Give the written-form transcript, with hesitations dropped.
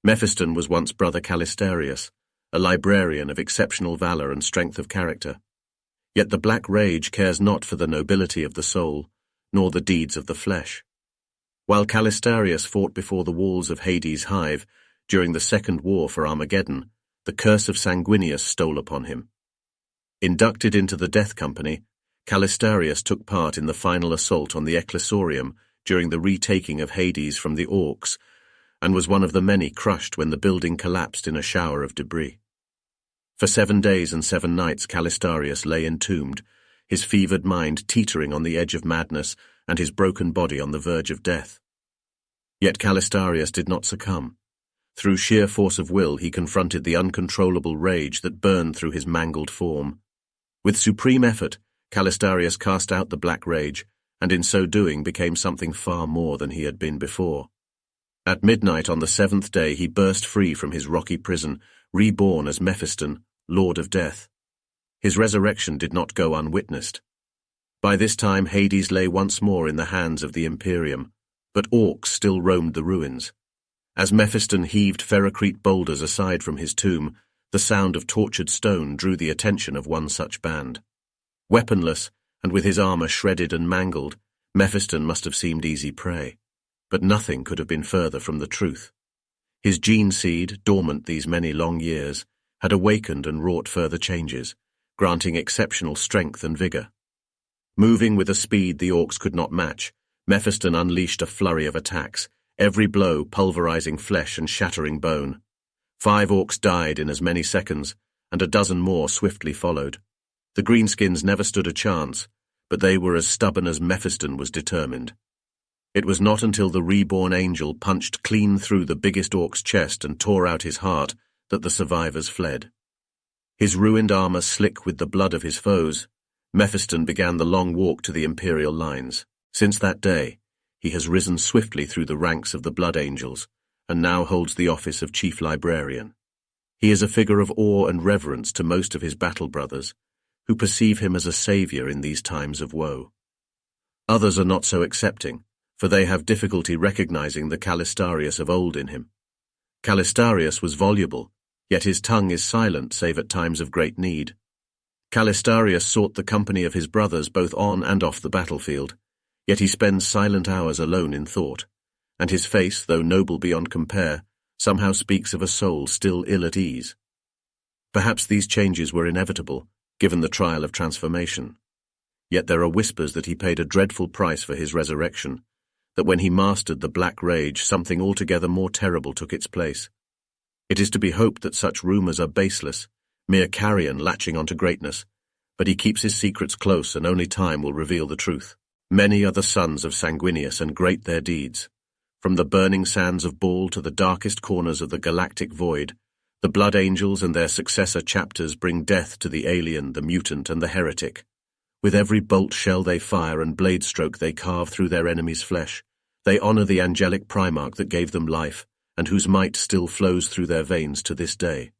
Mephiston was once brother Calistarius, a librarian of exceptional valor and strength of character. Yet the Black Rage cares not for the nobility of the soul, nor the deeds of the flesh. While Calistarius fought before the walls of Hades' hive during the Second War for Armageddon, the curse of Sanguinius stole upon him. Inducted into the Death Company, Calistarius took part in the final assault on the Ecclesorium during the retaking of Hades from the Orcs, and was one of the many crushed when the building collapsed in a shower of debris. For 7 days and 7 nights Calistarius lay entombed, his fevered mind teetering on the edge of madness and his broken body on the verge of death. Yet Calistarius did not succumb. Through sheer force of will he confronted the uncontrollable rage that burned through his mangled form. With supreme effort, Calistarius cast out the Black Rage, and in so doing became something far more than he had been before. At midnight on the 7th day he burst free from his rocky prison, reborn as Mephiston, Lord of Death. His resurrection did not go unwitnessed. By this time Hades lay once more in the hands of the Imperium, but Orcs still roamed the ruins. As Mephiston heaved ferrocrete boulders aside from his tomb, the sound of tortured stone drew the attention of one such band. Weaponless, and with his armor shredded and mangled, Mephiston must have seemed easy prey. But nothing could have been further from the truth. His gene seed, dormant these many long years, had awakened and wrought further changes, granting exceptional strength and vigor. Moving with a speed the Orcs could not match, Mephiston unleashed a flurry of attacks, every blow pulverizing flesh and shattering bone. 5 Orcs died in as many seconds, and a dozen more swiftly followed. The greenskins never stood a chance, but they were as stubborn as Mephiston was determined. It was not until the reborn angel punched clean through the biggest Orc's chest and tore out his heart that the survivors fled. His ruined armor slick with the blood of his foes, Mephiston began the long walk to the Imperial lines. Since that day, he has risen swiftly through the ranks of the Blood Angels, and now holds the office of Chief Librarian. He is a figure of awe and reverence to most of his battle brothers, who perceive him as a savior in these times of woe. Others are not so accepting, for they have difficulty recognizing the Calistarius of old in him. Calistarius was voluble, yet his tongue is silent save at times of great need. Calistarius sought the company of his brothers both on and off the battlefield, yet he spends silent hours alone in thought, and his face, though noble beyond compare, somehow speaks of a soul still ill at ease. Perhaps these changes were inevitable, given the trial of transformation. Yet there are whispers that he paid a dreadful price for his resurrection, that when he mastered the Black Rage, something altogether more terrible took its place. It is to be hoped that such rumors are baseless, mere carrion latching onto greatness, but he keeps his secrets close and only time will reveal the truth. Many are the sons of Sanguinius and great their deeds. From the burning sands of Baal to the darkest corners of the galactic void, the Blood Angels and their successor chapters bring death to the alien, the mutant, and the heretic. With every bolt shell they fire and blade stroke they carve through their enemy's flesh, they honor the angelic Primarch that gave them life, and whose might still flows through their veins to this day.